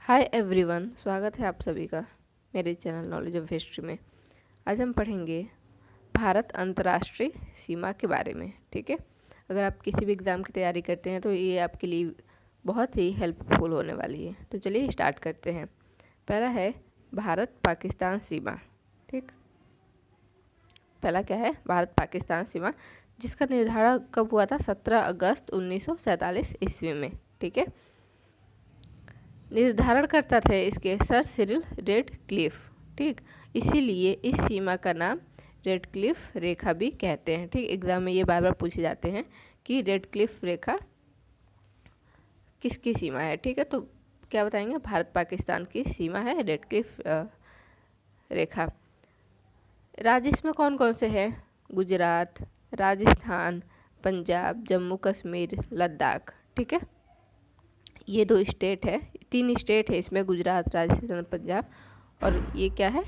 Hi everyone, स्वागत है आप सभी का मेरे चैनल नॉलेज ऑफ हिस्ट्री में। आज हम पढ़ेंगे भारत अंतर्राष्ट्रीय सीमा के बारे में। ठीक है, अगर आप किसी भी एग्ज़ाम की तैयारी करते हैं तो ये आपके लिए बहुत ही हेल्पफुल होने वाली है। तो चलिए स्टार्ट करते हैं। पहला है भारत पाकिस्तान सीमा। ठीक, पहला क्या है? भारत पाकिस्तान सीमा, जिसका निर्धारण कब हुआ था? 17 अगस्त 1947 ईस्वी में। ठीक है, निर्धारण करता थे इसके सर सिरिल रेडक्लिफ। ठीक, इसीलिए इस सीमा का नाम रेडक्लिफ रेखा भी कहते हैं। ठीक, एग्जाम में ये बार बार पूछे जाते हैं कि रेडक्लिफ रेखा किसकी सीमा है। ठीक है, तो क्या बताएंगे? भारत पाकिस्तान की सीमा है रेडक्लिफ रेखा। राज्य इसमें कौन कौन से हैं? गुजरात, राजस्थान, पंजाब, जम्मू कश्मीर, लद्दाख। ठीक है, ये 2 स्टेट है, 3 स्टेट है इसमें, गुजरात, राजस्थान, पंजाब, और ये क्या है?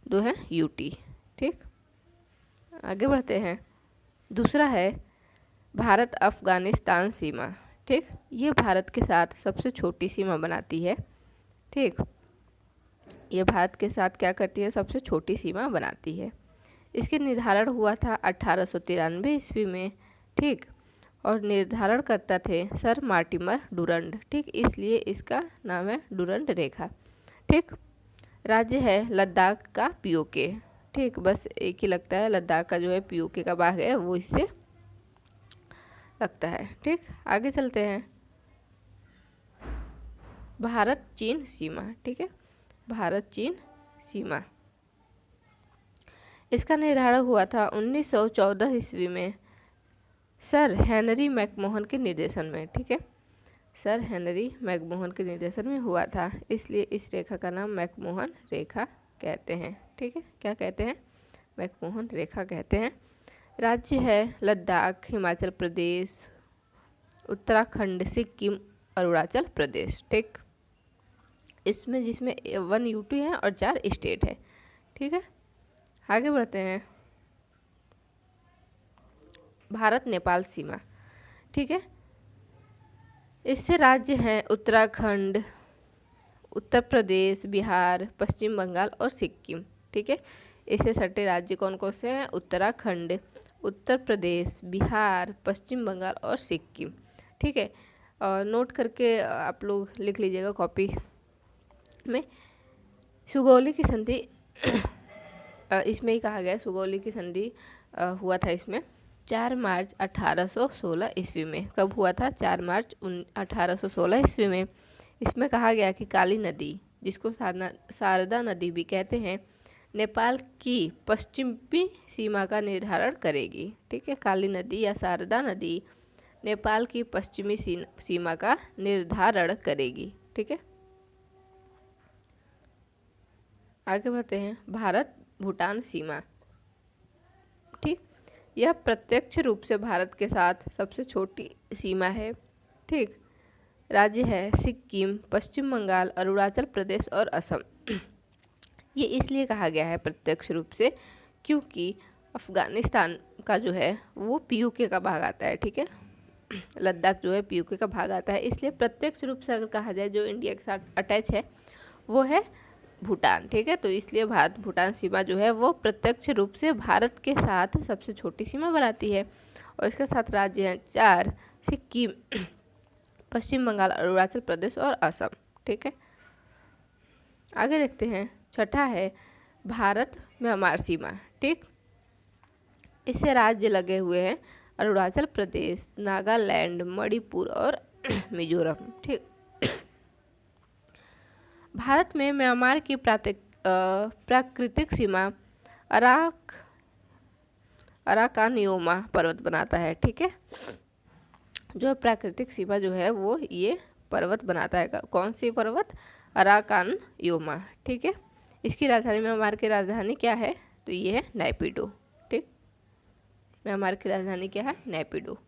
2 है यूटी। ठीक, आगे बढ़ते हैं। दूसरा है भारत अफ़गानिस्तान सीमा। ठीक, ये भारत के साथ सबसे छोटी सीमा बनाती है। ठीक, ये भारत के साथ क्या करती है? सबसे छोटी सीमा बनाती है। इसके निर्धारण हुआ था 1893 ईस्वी में। ठीक, और निर्धारण करता थे सर मार्टिमर डुरंड। ठीक, इसलिए इसका नाम है डुरंड रेखा। ठीक, राज्य है लद्दाख का पीओके। ठीक, बस एक ही लगता है, लद्दाख का जो है पीओके का भाग है वो इससे लगता है। ठीक, आगे चलते हैं। भारत चीन सीमा। ठीक है, भारत चीन सीमा, इसका निर्धारण हुआ था 1914 ईस्वी में सर हेनरी मैकमोहन के निर्देशन में। ठीक है, सर हेनरी मैकमोहन के निर्देशन में हुआ था, इसलिए इस रेखा का नाम मैकमोहन रेखा कहते हैं। ठीक है, क्या कहते हैं? मैकमोहन रेखा कहते हैं। राज्य है लद्दाख, हिमाचल प्रदेश, उत्तराखंड, सिक्किम, अरुणाचल प्रदेश। ठीक, इसमें जिसमें 1 यूटी है और 4 स्टेट है। ठीक है, आगे बढ़ते हैं। भारत नेपाल सीमा। ठीक है, इससे राज्य हैं उत्तराखंड, उत्तर प्रदेश, बिहार, पश्चिम बंगाल और सिक्किम। ठीक है, इससे सटे राज्य कौन कौन से हैं? उत्तराखंड, उत्तर प्रदेश, बिहार, पश्चिम बंगाल और सिक्किम। ठीक है, नोट करके आप लोग लिख लीजिएगा कॉपी में। सुगौली की संधि इसमें ही कहा गया है, सुगौली की संधि हुआ था इसमें 4 मार्च 1816 ईस्वी में। कब हुआ था? 4 मार्च 1816 ईस्वी में। इसमें कहा गया कि काली नदी, जिसको शारदा नदी भी कहते हैं, नेपाल की पश्चिमी सीमा का निर्धारण करेगी। ठीक है, काली नदी या शारदा नदी नेपाल की पश्चिमी सीमा का निर्धारण करेगी। ठीक है, आगे बढ़ते हैं। भारत भूटान सीमा। ठीक, यह प्रत्यक्ष रूप से भारत के साथ सबसे छोटी सीमा है। ठीक, राज्य है सिक्किम, पश्चिम बंगाल, अरुणाचल प्रदेश और असम। ये इसलिए कहा गया है प्रत्यक्ष रूप से क्योंकि अफगानिस्तान का जो है वो पीयूके का भाग आता है। ठीक है, लद्दाख जो है पीयूके का भाग आता है, इसलिए प्रत्यक्ष रूप से अगर कहा जाए जो इंडिया के साथ अटैच है वो है भूटान। ठीक है, तो इसलिए भारत भूटान सीमा जो है वो प्रत्यक्ष रूप से भारत के साथ सबसे छोटी सीमा बनाती है। और इसके साथ राज्य हैं 4, सिक्किम, पश्चिम बंगाल, अरुणाचल प्रदेश और असम। ठीक है, आगे देखते हैं। छठा है भारत म्यांमार सीमा। ठीक, इससे राज्य लगे हुए हैं अरुणाचल प्रदेश, नागालैंड, मणिपुर और मिजोरम। ठीक, भारत में म्यांमार की प्राकृतिक सीमा अराकानयोमा पर्वत बनाता है। ठीक है, जो प्राकृतिक सीमा जो है वो ये पर्वत बनाता है। कौन सी पर्वत? अराकानयोमा। ठीक है, इसकी राजधानी, म्यांमार की राजधानी क्या है? तो ये है नैपिडो। ठीक, म्यांमार की राजधानी क्या है? नैपिडो।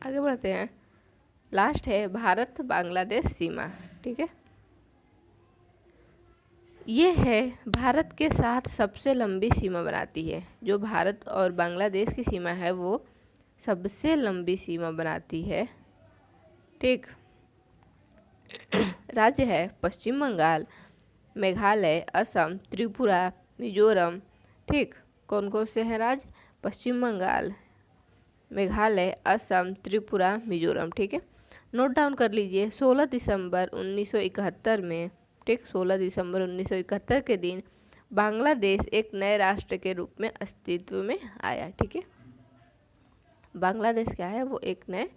आगे बढ़ते हैं। लास्ट है भारत बांग्लादेश सीमा। ठीक है, ये है भारत के साथ सबसे लंबी सीमा बनाती है। जो भारत और बांग्लादेश की सीमा है वो सबसे लंबी सीमा बनाती है। ठीक, राज्य है पश्चिम बंगाल, मेघालय, असम, त्रिपुरा, मिजोरम। ठीक, कौन कौन से हैं राज्य? पश्चिम बंगाल, मेघालय, असम, त्रिपुरा, मिजोरम। ठीक है, नोट डाउन कर लीजिए। 16 दिसंबर 1971 में, ठीक, 16 दिसंबर 1971 के दिन बांग्लादेश एक नए राष्ट्र के रूप में अस्तित्व में आया। ठीक है, बांग्लादेश क्या है, वो एक नए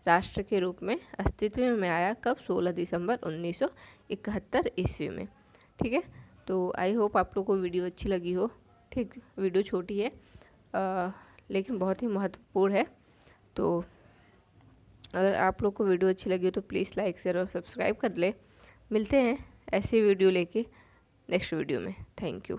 राष्ट्र के रूप में अस्तित्व में आया। कब? 16 दिसंबर 1971 ईस्वी में। ठीक है, तो आई होप आप लोग को वीडियो अच्छी लगी हो। ठीक, वीडियो छोटी है लेकिन बहुत ही महत्वपूर्ण है। तो अगर आप लोग को वीडियो अच्छी लगी हो तो प्लीज़ लाइक, शेयर और सब्सक्राइब कर ले। मिलते हैं ऐसी वीडियो लेके नेक्स्ट वीडियो में। Thank you.